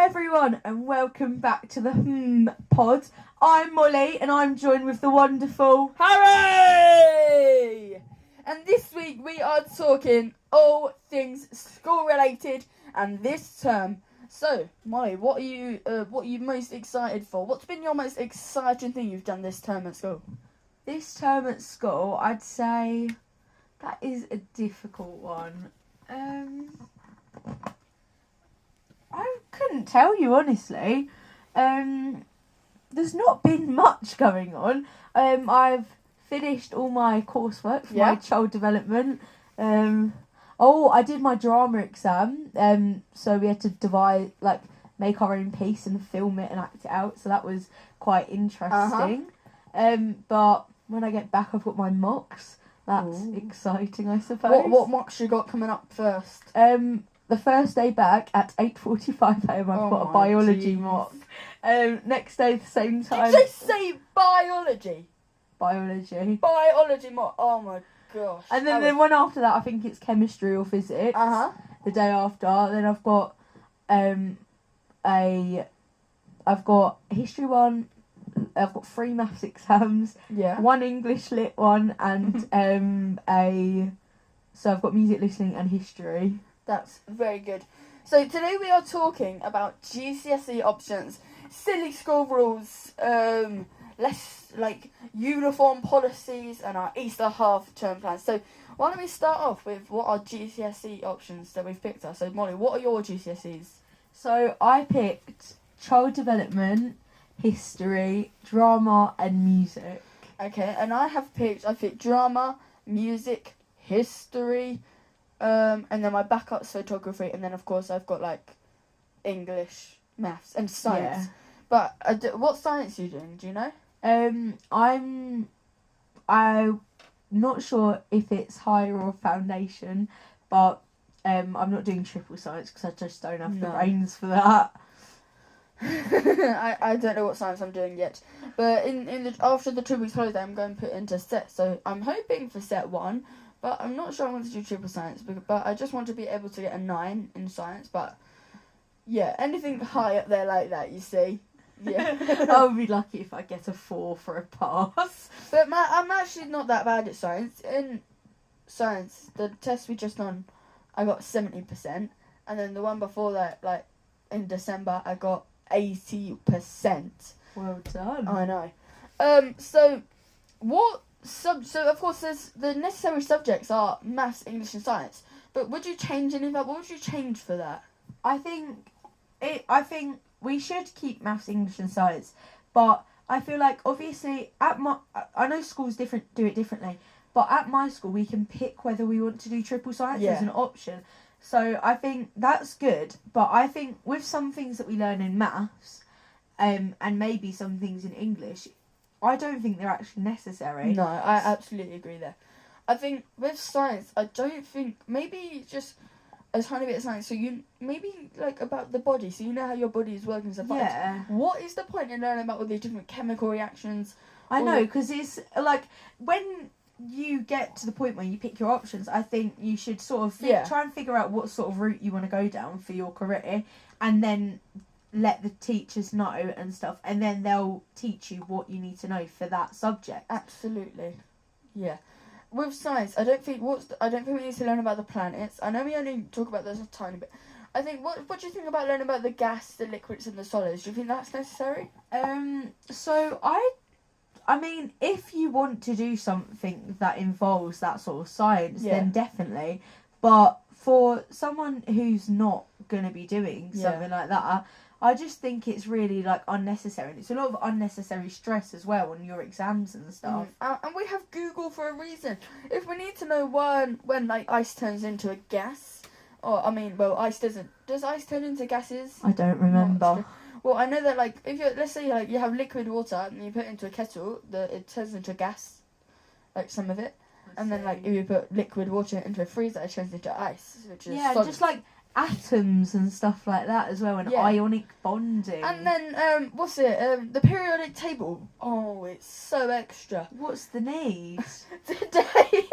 everyone, and welcome back to the Pod. I'm Molly, and I'm joined with the wonderful Harry! And this week we are talking all things school related and this term. So, Molly, what are you most excited for? What's been your most exciting thing you've done this term at school? This term at school, I'd say that is a difficult one. I couldn't tell you, honestly. There's not been much going on. I've finished all my coursework for my child development. I did my drama exam. So we had to make our own piece and film it and act it out. So that was quite interesting. But when I get back, I've got my mocks. That's exciting, I suppose. What mocks you got coming up first? The first day back at 8:45 a.m. I've got a biology mock. Next day at the same time. Did you say biology? Biology. Biology mock. Oh my gosh. And then the one after that, I think it's chemistry or physics. The day after, then I've got I've got history one. I've got 3 maths exams. Yeah. 1 English lit one, and so I've got music listening and history. That's very good. So today we are talking about GCSE options, silly school rules, less uniform policies, and our Easter half-term plans. So why don't we start off with what are GCSE options that we've picked up? So Molly, what are your GCSEs? So I picked child development, history, drama, and music. Okay, and I picked drama, music, history. And then my backup's photography, and then of course I've got English, maths, and science. Yeah. But what science are you doing? Do you know? I'm not sure if it's higher or foundation, but I'm not doing triple science because I just don't have the brains for that. I don't know what science I'm doing yet, but after the 2 weeks holiday I'm going to put into set. So I'm hoping for set 1. But I'm not sure I want to do triple science, but I just want to be able to get a 9 in science. But yeah, anything high up there like that, you see. Yeah. I would be lucky if I get a 4 for a pass. But I'm actually not that bad at science. In science, the test we just done, I got 70%. And then the one before that, in December, I got 80%. Well done. I know. So of course there's the necessary subjects are maths, English and science. But would you change any of that? What would you change for that? I think we should keep maths, English and science. But I feel like obviously I know schools do it differently. But at my school we can pick whether we want to do triple science as an option. So I think that's good. But I think with some things that we learn in maths, and maybe some things in English, I don't think they're actually necessary. No, I absolutely agree there. I think with science, I don't think, maybe just a tiny bit of science, so you, maybe about the body, so you know how your body is working and stuff like that. What is the point in learning about all these different chemical reactions? I know, because it's when you get to the point where you pick your options, I think you should sort of try and figure out what sort of route you want to go down for your career, and then let the teachers know and stuff, and then they'll teach you what you need to know for that subject. Absolutely, yeah. With science, I don't think we need to learn about the planets. I know we only talk about those a tiny bit. I think what do you think about learning about the gas, the liquids, and the solids? Do you think that's necessary? So I mean, if you want to do something that involves that sort of science, then definitely. But for someone who's not gonna be doing something like that, I just think it's really unnecessary. And it's a lot of unnecessary stress as well on your exams and stuff. And we have Google for a reason. If we need to know when ice turns into a gas, ice doesn't. Does ice turn into gases? I don't remember. Well, I know that if let's say you have liquid water and you put it into a kettle, it turns into a gas, some of it. And then if you put liquid water into a freezer, it turns into ice, which is solid. Just atoms and stuff like that as well, and ionic bonding. And then the periodic table. Oh, it's so extra. What's the need? Today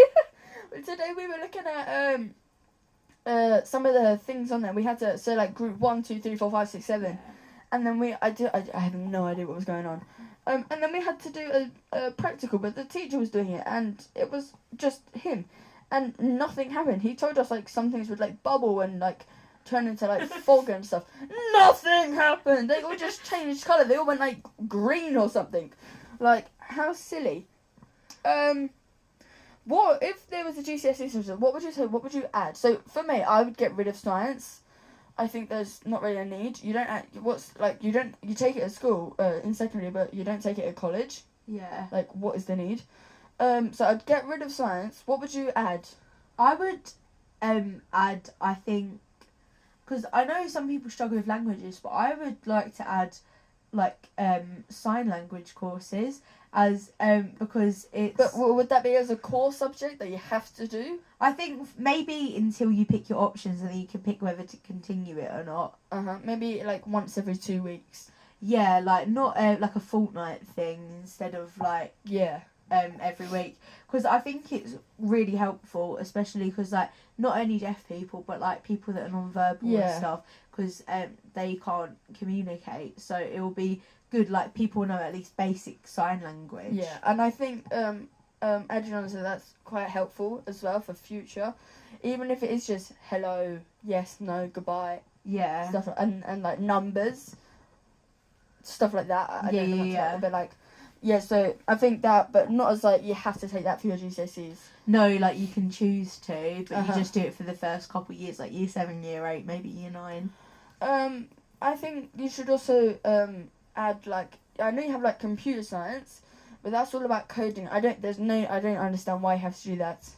we were looking at some of the things on there we had to say like group 1, 2, 3, 4, 5, 6, 7, and then I have no idea what was going on. And then we had to do a practical, but the teacher was doing it, and it was just him, and nothing happened. He told us like some things would like bubble and like turn into like fog and stuff. Nothing happened. They all just changed colour. They all went like green or something. Like, how silly. What if there was a GCSE system? What would you say? What would you add? So for me, I would get rid of science. I think there's not really a need. You don't add, you take it at school in secondary, but you don't take it at college. Yeah. Like, what is the need? So I'd get rid of science. What would you add? I would add, I think, because I know some people struggle with languages, but I would like to add like sign language courses as because it's. But would that be as a core subject that you have to do? I think maybe until you pick your options and then you can pick whether to continue it or not. Maybe like once every 2 weeks. Yeah, like not like a fortnight thing instead of like every week, because I think it's really helpful, especially because like not only deaf people but like people that are non-verbal and stuff, because they can't communicate, so it will be good like people know at least basic sign language. Yeah, and I think Adrian said that's quite helpful as well for future, even if it is just hello, yes, no, goodbye, stuff like, and like numbers, stuff like that. I don't know much about it, but like. Yeah, so I think that, but not as like you have to take that for your GCSEs. No, like you can choose to, but you just do it for the first couple of years, like year 7, year 8, maybe year 9. I think you should also add like, I know you have like computer science, but that's all about coding. I don't understand why you have to do that,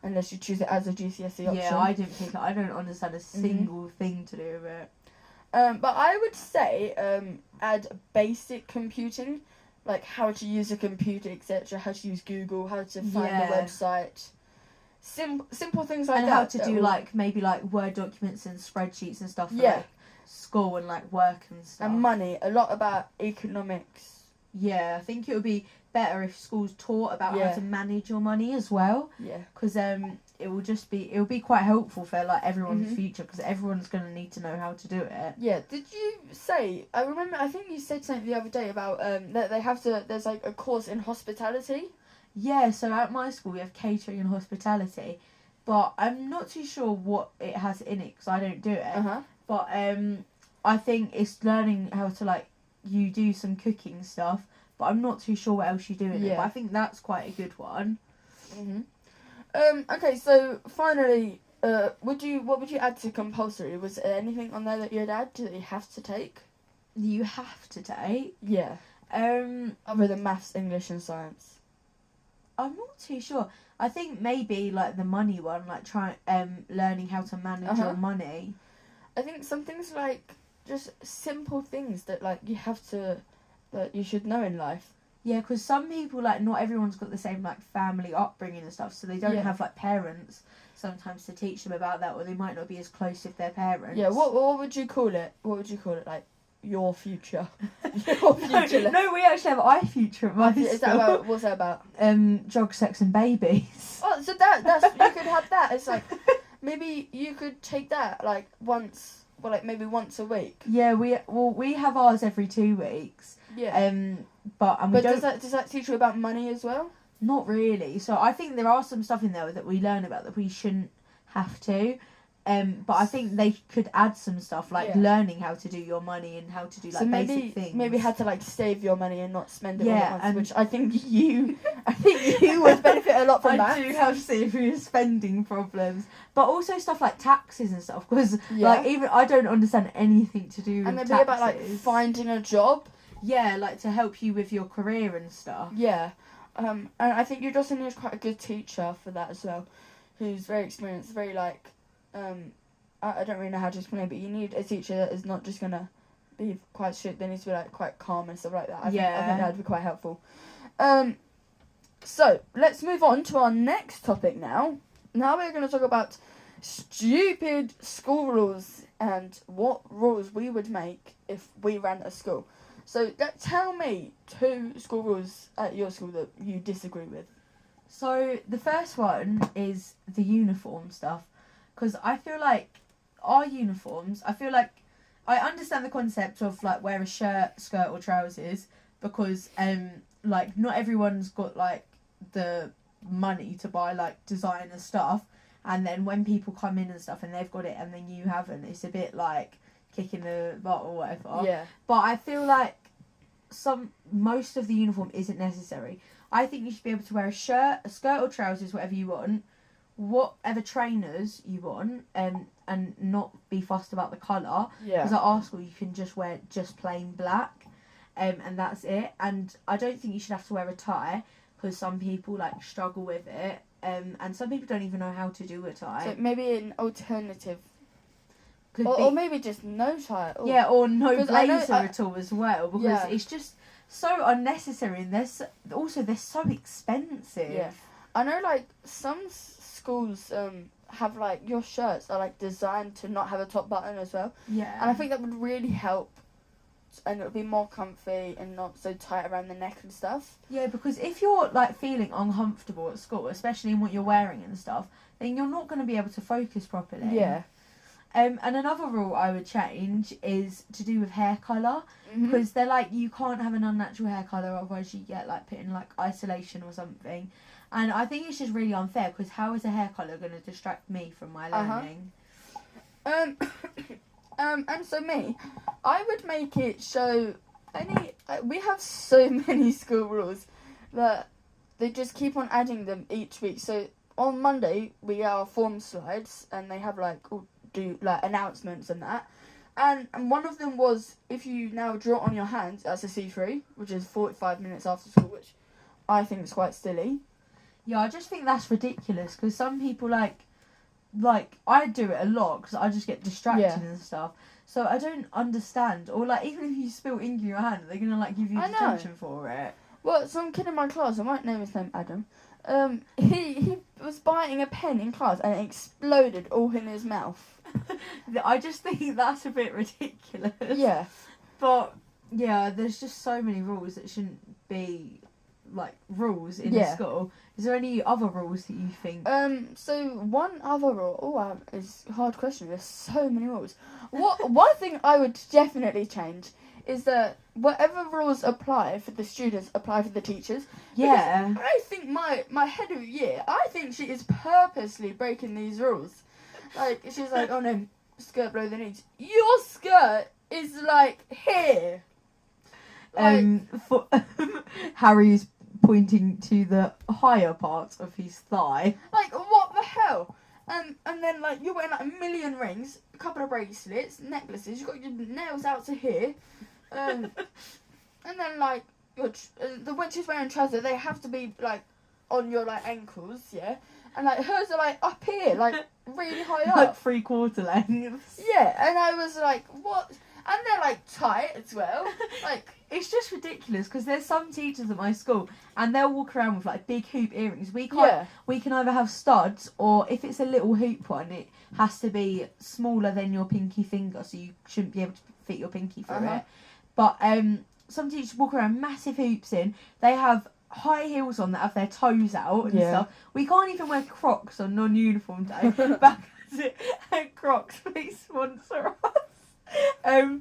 unless you choose it as a GCSE option. Yeah, I didn't pick it. I don't understand a single thing to do with it. But I would say add basic computing. Like how to use a computer, etc. How to use Google, how to find a website. Simple things like and that. And how to do like maybe like Word documents and spreadsheets and stuff for like school and like work and stuff. And money. A lot about economics. Yeah, I think it would be better if schools taught about how to manage your money as well. Yeah. Because it will be quite helpful for like everyone's future, because everyone's going to need to know how to do it. Yeah. Did you say? I think you said something the other day about that they have to. There's like a course in hospitality. Yeah. So at my school we have catering and hospitality, but I'm not too sure what it has in it because I don't do it. But I think it's learning how to like you do some cooking stuff. But I'm not too sure what else you do in it. But I think that's quite a good one. Okay, so finally, what would you add to compulsory? Was there anything on there that you'd add that you have to take? You have to take? Yeah. Other than maths, English, and science. I'm not too sure. I think maybe like the money one, like learning how to manage your money. I think some things like just simple things that like you have to. That you should know in life. Yeah, because some people, like, not everyone's got the same, like, family upbringing and stuff, so they don't have, like, parents sometimes to teach them about that, or they might not be as close with their parents. Yeah, what would you call it? What would you call it? Like, your future. Your future. No, we actually have iFuture at my school. Is that about, what's that about? Drug, sex and babies. Oh, so that's, you could have that. It's like, maybe you could take that, like, once, well, like, maybe once a week. Yeah, we have ours every 2 weeks. Yeah. But does that teach you about money as well? Not really. So I think there are some stuff in there that we learn about that we shouldn't have to. But I think they could add some stuff like learning how to do your money and how to do like basic things. Maybe how to like save your money and not spend it all at once, which I think you would benefit a lot from that. I do have serious spending problems, but also stuff like taxes and stuff. Because like even I don't understand anything to do with taxes. And maybe about like finding a job. Yeah, like to help you with your career and stuff. Yeah, and I think you just need quite a good teacher for that as well, who's very experienced, very like. I don't really know how to explain it, but you need a teacher that is not just gonna be quite strict. They need to be like quite calm and stuff like that. I think that'd be quite helpful. So let's move on to our next topic now. Now we're going to talk about stupid school rules and what rules we would make if we ran a school. So tell me 2 school rules at your school that you disagree with. So the first one is the uniform stuff. because I feel like our uniforms, I feel like I understand the concept of like wear a shirt, skirt or trousers because like not everyone's got like the money to buy like designer stuff, and then when people come in and stuff and they've got it and then you haven't, it's a bit like kicking the butt or whatever. Yeah. But I feel like most of the uniform isn't necessary. I think you should be able to wear a shirt, a skirt or trousers, whatever you want, whatever trainers you want, and not be fussed about the colour. Yeah. Because at our school you can just wear just plain black, and that's it. And I don't think you should have to wear a tie because some people like struggle with it, and some people don't even know how to do a tie. So maybe an alternative. Could Or maybe just no tie. Or, yeah, or no blazer I at all as well, because it's just so unnecessary, and they're so expensive. Yeah. I know, like, some schools have, like, your shirts are, like, designed to not have a top button as well. Yeah. And I think that would really help, and it would be more comfy and not so tight around the neck and stuff. Yeah, because if you're, like, feeling uncomfortable at school, especially in what you're wearing and stuff, then you're not going to be able to focus properly. Yeah. And another rule I would change is to do with hair colour, because they're like, you can't have an unnatural hair colour, otherwise you get like put in like isolation or something. And I think it's just really unfair, because how is a hair colour going to distract me from my learning? And so me, I would make it show we have so many school rules that they just keep on adding them each week. So on Monday we get our form slides, and they have like do like announcements and that. And one of them was, if you now draw it on your hands, that's a C3, which is 45 minutes after school, which I think is quite silly. Yeah, I just think that's ridiculous, because some people like I do it a lot because I just get distracted and stuff. So I don't understand. Or like, even if you spill ink in your hand, they're gonna like give you detention for it. Well, some kid in my class, I might name his name Adam. He was biting a pen in class and it exploded all in his mouth. I just think that's a bit ridiculous. Yeah. But yeah, there's just so many rules that shouldn't be like rules in a school. Is there any other rules that you think? So one other rule. Oh, wow, it's a hard question. There's so many rules. One thing I would definitely change is that whatever rules apply for the students apply for the teachers. Yeah. Because I think my head of year, I think she is purposely breaking these rules. Like, she's like, oh no, skirt below the knees. Your skirt is like here. Like, Harry's pointing to the higher part of his thigh. Like, what the hell? And then, like, you're wearing, like, a million rings, a couple of bracelets, necklaces, you've got your nails out to here. And then, like, when she's wearing trousers, they have to be, like, on your, like, ankles, yeah? And, like, hers are, like, up here, like, really high up. Like 3/4 lengths. Yeah, and I was like, what? And they're, like, tight as well. Like, it's just ridiculous, because there's some teachers at my school and they'll walk around with like big hoop earrings. We can't. We can either have studs, or if it's a little hoop one, it has to be smaller than your pinky finger, so you shouldn't be able to fit your pinky through it. But some teachers walk around massive hoops in. They have high heels on that have their toes out and stuff. We can't even wear Crocs on non-uniform day. Back at Crocs, please sponsor us.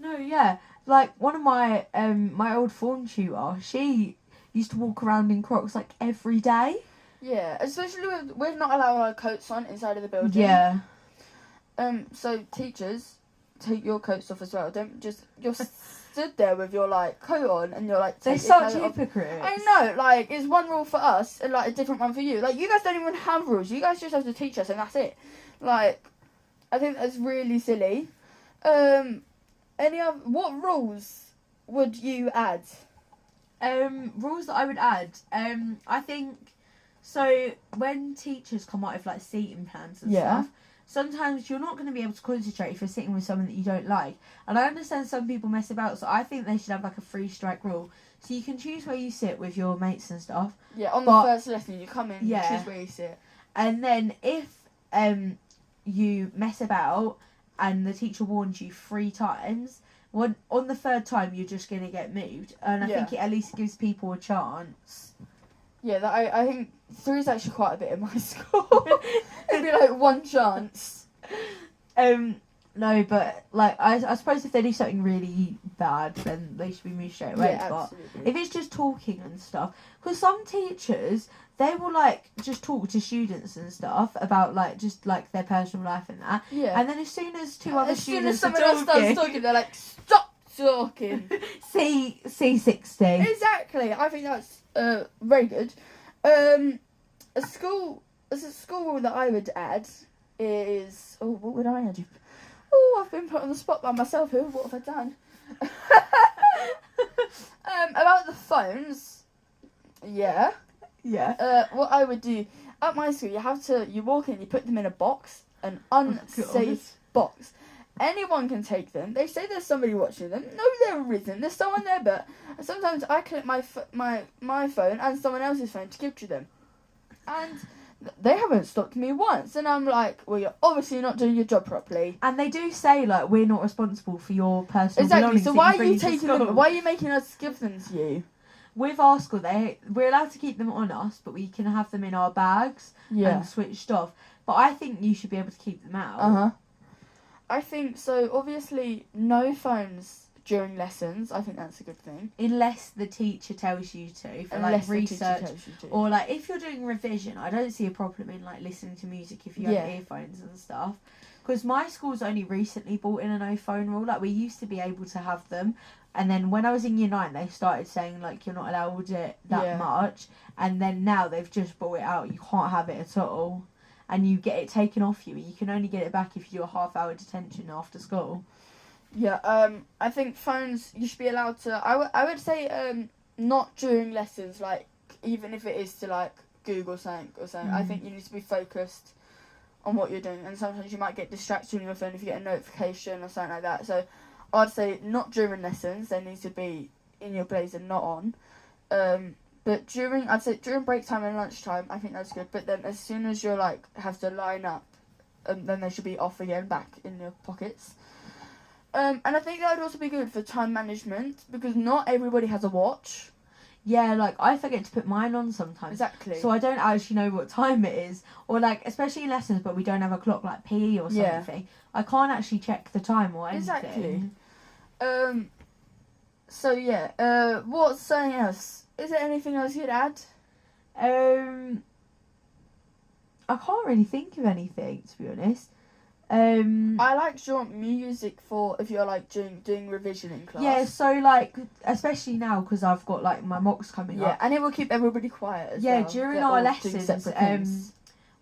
No, yeah. Like, one of my my old form tutor, she used to walk around in Crocs like every day. Yeah, especially we're not allowing our coats on inside of the building. Yeah. So teachers, take your coats off as well. Don't just you're stood there with your like coat on and you're like. They're such hypocrites. I know, like it's one rule for us and like a different one for you. Like you guys don't even have rules. You guys just have to teach us and that's it. Like, I think that's really silly. What rules would you add? Rules that I would add. I think so. When teachers come out with like seating plans and stuff, sometimes you're not going to be able to concentrate if you're sitting with someone that you don't like. And I understand some people mess about, so I think they should have like a 3-strike rule. So you can choose where you sit with your mates and stuff. Yeah, on the first lesson you come in, you choose where you sit. And then if you mess about and the teacher warns you 3 times, on the 3rd time you're just going to get moved. And I think it at least gives people a chance. Yeah, I think 3 is actually quite a bit in my school. It'd be like one chance. No, but like I suppose if they do something really bad, then they should be moved straight away. Yeah, but absolutely. if it's just talking and stuff, because some teachers, they will like just talk to students and stuff about like just like their personal life and that. Yeah. And then as soon as two other as soon as students someone are else starts talking, talking, they're like, stop talking. C60. Exactly. I think that's very good. A school rule that I would add is, what would I add? I've been put on the spot by myself here. What have I done? About the phones. Yeah. Yeah. What I would do at my school, you walk in, you put them in a box, an unsafe box. Anyone can take them. They say there's somebody watching them. No, there isn't. There's someone there, but sometimes I collect my phone and someone else's phone to give to them, and they haven't stopped me once. And I'm like, well, you're obviously not doing your job properly. And they do say like we're not responsible for your personal Exactly. belongings. So that why you are you bring to taking them? school. Why are you making us give them to you? With our school, we're allowed to keep them on us, but we can have them in our bags and switched off. But I think you should be able to keep them out. I think so. Obviously, no phones during lessons. I think that's a good thing. Unless the teacher tells you to, for like research. Or like if you're doing revision, I don't see a problem in like listening to music if you have earphones and stuff. Because my school's only recently brought in a no phone rule. Like we used to be able to have them. And then when I was in year 9, they started saying like you're not allowed it that much. And then now they've just brought it out. You can't have it at all. And you get it taken off you. You can only get it back if you do a half-hour detention after school. Yeah, I think phones, you should be allowed to... I would say not during lessons, like, even if it is to, like, Google something or something. I think you need to be focused on what you're doing. And sometimes you might get distracted on your phone if you get a notification or something like that. So I'd say not during lessons. They need to be in your place and not on. But I'd say during break time and lunchtime, I think that's good. But then as soon as you're like, have to line up, then they should be off again, back in your pockets. And I think that would also be good for time management, because not everybody has a watch. Yeah, like, I forget to put mine on sometimes. Exactly. So I don't actually know what time it is. Or, like, especially in lessons, but we don't have a clock, like PE or something. Yeah. I can't actually check the time or anything. Exactly. So, yeah. What's something else? Is there anything else you'd add? I can't really think of anything, to be honest. I like your music for if you're like doing revision in class. Yeah, so like especially now because I've got like my mocks coming up. Yeah, and it will keep everybody quiet as well. Yeah, during our lessons,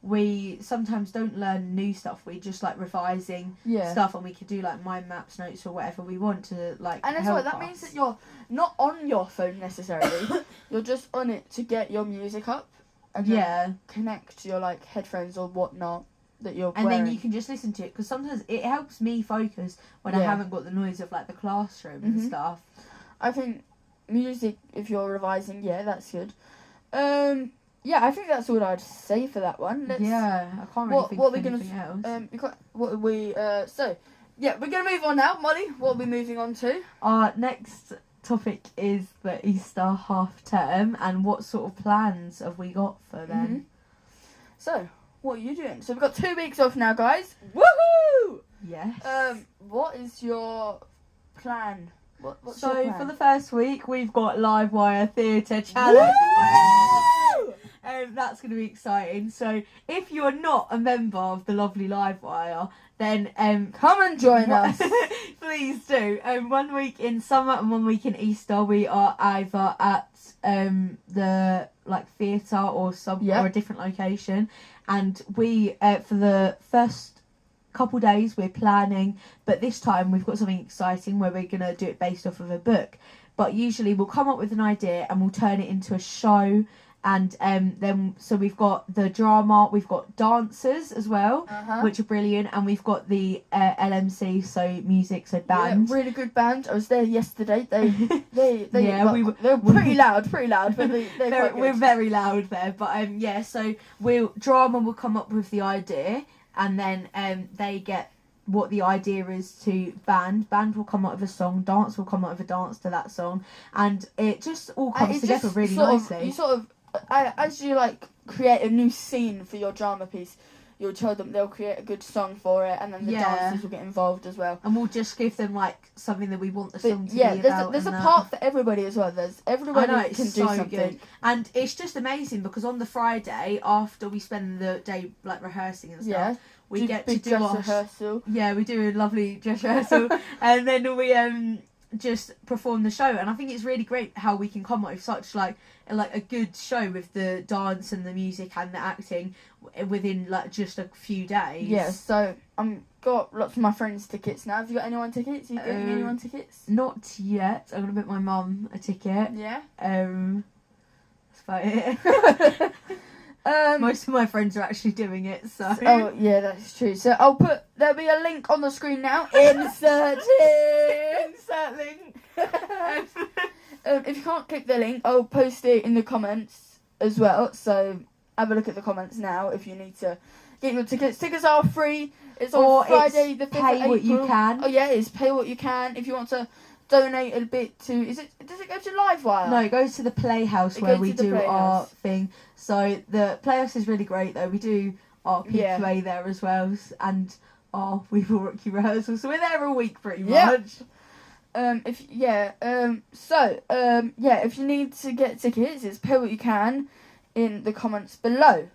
we sometimes don't learn new stuff. We just like revising stuff, and we could do like mind maps, notes, or whatever we want to like. And as well, that means that you're not on your phone necessarily. You're just on it to get your music up, and then connect your like headphones or whatnot. That you're and wearing. Then you can just listen to it, because sometimes it helps me focus when I haven't got the noise of like the classroom and stuff. I think music, if you're revising, that's good. I think that's all I'd say for that one. I can't really think of anything else. We're gonna move on now. Molly, what are we moving on to? Our next topic is the Easter half term, and what sort of plans have we got for them? So, what are you doing? So we've got 2 weeks off now, guys. Woohoo! Yes. What is your plan? What's your plan? For the first week, we've got Live Wire Theatre Challenge. Woo! That's going to be exciting. So if you are not a member of the lovely Live Wire, then come and join us. Please do. 1 week in summer and 1 week in Easter, we are either at the like theatre or or a different location. And we, for the first couple days, we're planning, but this time we've got something exciting where we're going to do it based off of a book. But usually we'll come up with an idea and we'll turn it into a show. And then, so we've got the drama, we've got dancers as well, which are brilliant. And we've got the LMC, so music, so band. Yeah, really good band. I was there yesterday. They were pretty loud, but they're quite good. We're very loud there. But so drama will come up with the idea, and then they get what the idea is to band. Band will come up with a song, dance will come up with a dance to that song, and it just all comes together really nicely. You sort of as you like create a new scene for your drama piece, you'll tell them they'll create a good song for it, and then the dancers will get involved as well. And we'll just give them like something that we want the song to be about. There's a part for everybody as well. Everybody can do something. Good. And it's just amazing because on the Friday after we spend the day like rehearsing and stuff, we get to do our rehearsal. Yeah, we do a lovely dress rehearsal, and then we just perform the show. And I think it's really great how we can come up with such like a good show with the dance and the music and the acting within like just a few days. Yeah, so got lots of my friends' tickets now. Have you got anyone tickets? Are you getting anyone tickets? Not yet. I'm gonna book my mum a ticket. Yeah. That's about it. Most of my friends are actually doing it, so. Oh yeah, that's true. So there'll be a link on the screen now. Insert link. If you can't click the link, I'll post it in the comments as well. So have a look at the comments now if you need to get your tickets. Tickets are free. It's on Friday the 5th of April. Pay what you can. Oh yeah, it's pay what you can. If you want to donate a bit to, does it go to Livewire? No, it goes to the Playhouse where we do our thing. So the Playhouse is really great though. We do our PQA there as well, and our We Will Rock You rehearsal. So we're there a week pretty much. If you need to get tickets, it's pay what you can in the comments below.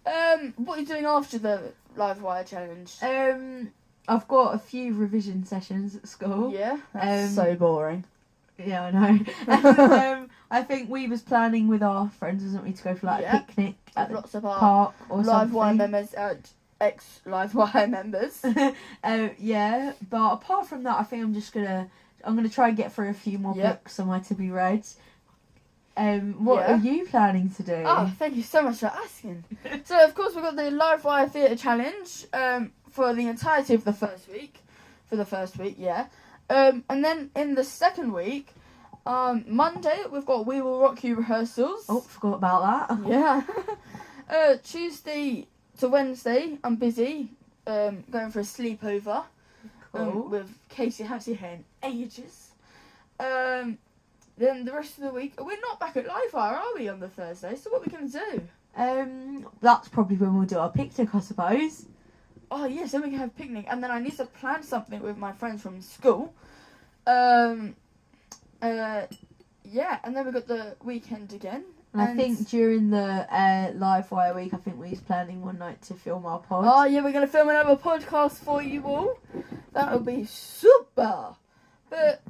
What are you doing after the Livewire challenge? I've got a few revision sessions at school. Yeah, that's so boring. Yeah, I know. I think we was planning with our friends, wasn't we, to go for like a picnic at lots the of our park or something. Livewire members, ex-Livewire members. Yeah, but apart from that, I think I'm gonna try and get through a few more books somewhere to be read. What are you planning to do? Oh, thank you so much for asking. So, of course, we've got the Livewire Theatre Challenge for the entirety of the first week. For the first week, yeah. And then in the second week, Monday, we've got We Will Rock You rehearsals. Oh, forgot about that. Yeah. Tuesday to Wednesday, I'm busy going for a sleepover with Casey. I haven't seen her in ages. Then the rest of the week, we're not back at Livewire, are we, on the Thursday? So what are we going to do? That's probably when we'll do our picnic, I suppose. Oh, yes, then we can have a picnic. And then I need to plan something with my friends from school. Yeah, and then we've got the weekend again. And I think during the Livewire week, I think we're planning one night to film our pod. Oh, yeah, we're going to film another podcast for you all. That'll be super. But,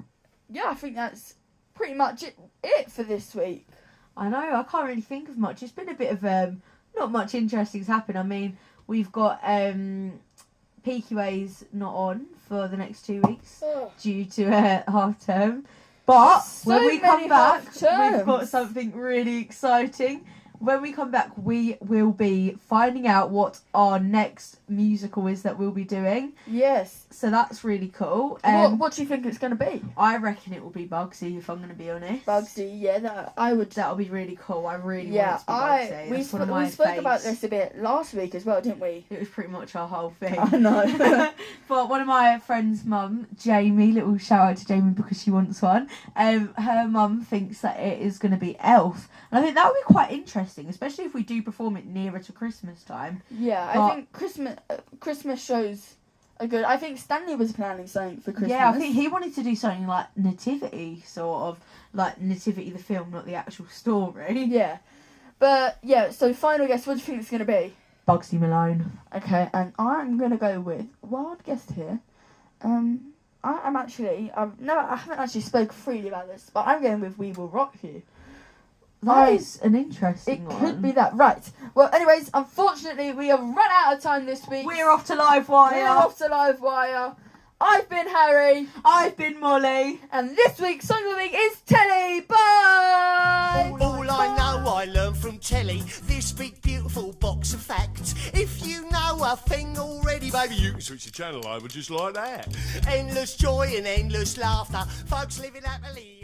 yeah, I think that's pretty much it for this week. I know, I can't really think of much. It's been a bit of not much interesting's happened. I mean, we've got PQA's not on for the next 2 weeks due to half term. But when we come back, we've got something really exciting. When we come back, we will be finding out what our next musical is that we'll be doing. Yes. So that's really cool. What do you think it's going to be? I reckon it will be Bugsy, if I'm going to be honest. Bugsy, yeah, that'll be really cool. I really want it to be Bugsy. We spoke about this a bit last week as well, didn't we? It was pretty much our whole thing. I know. But one of my friend's mum, Jamie, little shout out to Jamie because she wants one. Her mum thinks that it is going to be Elf, and I think that would be quite interesting, especially if we do perform it nearer to Christmas time. Yeah, I think Christmas shows are good. I think Stanley was planning something for Christmas. Yeah, I think he wanted to do something like Nativity, sort of like Nativity the film, not the actual story. Yeah, but yeah. So final guess, what do you think it's going to be? Bugsy Malone. Okay, and I'm going to go with wild guess here. I haven't actually spoke freely about this, but I'm going with We Will Rock You. That is an interesting one. It could be that. Right. Well, anyways, unfortunately, we have run out of time this week. We're off to Livewire. I've been Harry. I've been Molly. And this week's Song of the Week is Telly. Bye! All I know I learned from telly, this big beautiful box of facts. If you know a thing already, baby, you can switch the channel over just like that. Endless joy and endless laughter, folks living happily.